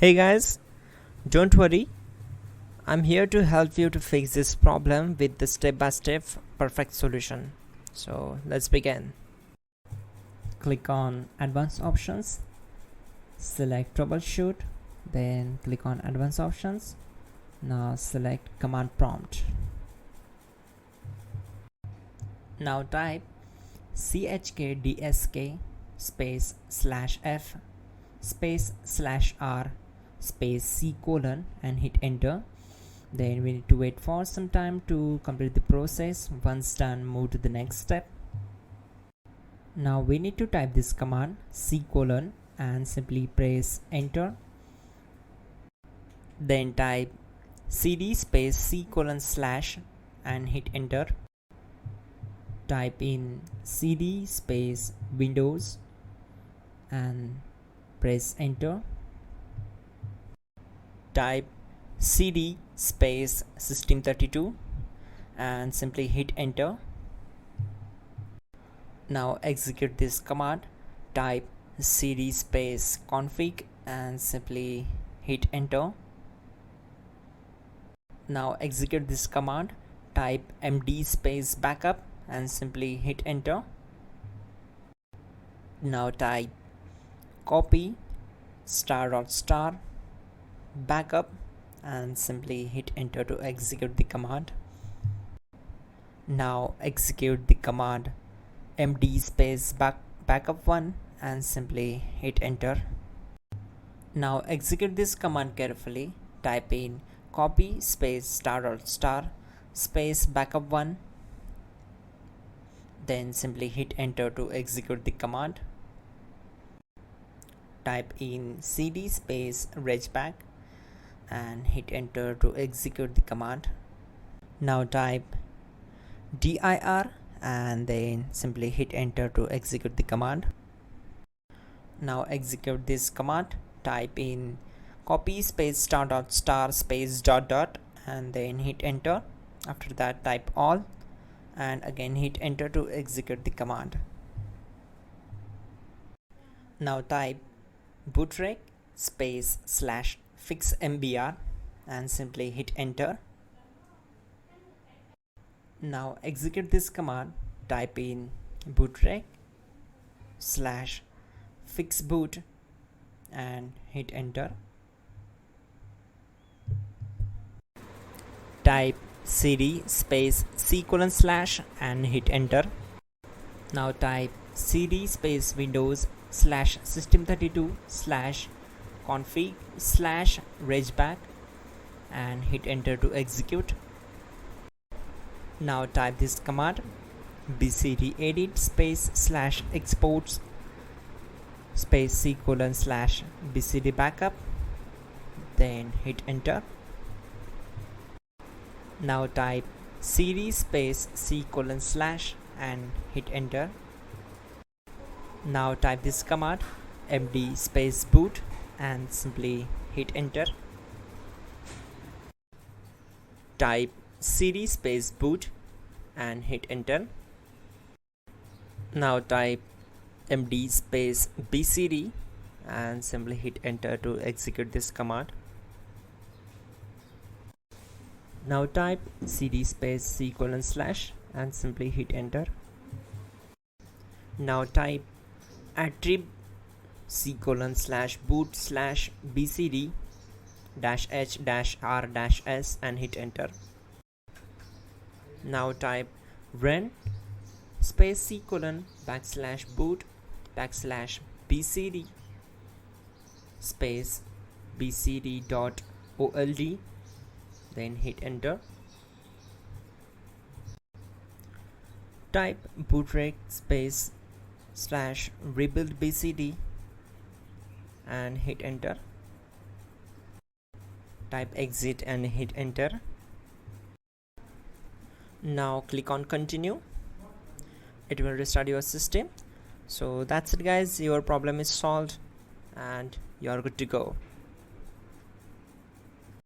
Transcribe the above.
Hey guys, don't worry, I'm here to help you to fix this problem with the step-by-step perfect solution. So let's begin. Click on Advanced Options, select Troubleshoot, then click on Advanced Options. Now select Command Prompt. Now type chkdsk space /f space /r space c : and hit enter. Then we need to wait for some time to complete the process. Once done, move to the next step. Now we need to type this command c : and simply press enter. Then type cd space c : / and hit enter. Type in cd space windows and press enter. Type cd space system32 and simply hit enter. Now execute this command. Type cd space config and simply hit enter. Now execute this command. Type md space backup and simply hit enter. Now type copy ** backup and simply hit enter to execute the command. Now execute the command md space backup1 and simply hit enter. Now execute this command carefully. Type in copy space ** space backup1, then simply hit enter to execute the command. Type in cd space regback and hit enter to execute the command. Now type dir and then simply hit enter to execute the command. Now execute this command. Type in copy space ** space ... and then hit enter. After that type all and again hit enter to execute the command. Now type bootrec space /fixmbr and simply hit enter. Now execute this command. Type in bootrec /fixboot and hit enter. Type cd space c : / and hit enter. Now type cd space windows /system32 /config /regback and hit enter to execute. Now type this command bcdedit space /exports space c : /bcd backup, then hit enter. Now type cd space c : / and hit enter. Now type this command md space boot and simply hit enter. Type cd space boot and hit enter. Now type md space bcd and simply hit enter to execute this command. Now type cd space c : / and simply hit enter. Now type attrib c : /boot /bcd -h -r -s and hit enter. Now type run space c : /boot /bcd space bcd.old, then hit enter. Type bootrec space /rebuildbcd and hit enter. Type exit and hit enter. Now click on continue. It will restart your system. So that's it guys, your problem is solved and you are good to go.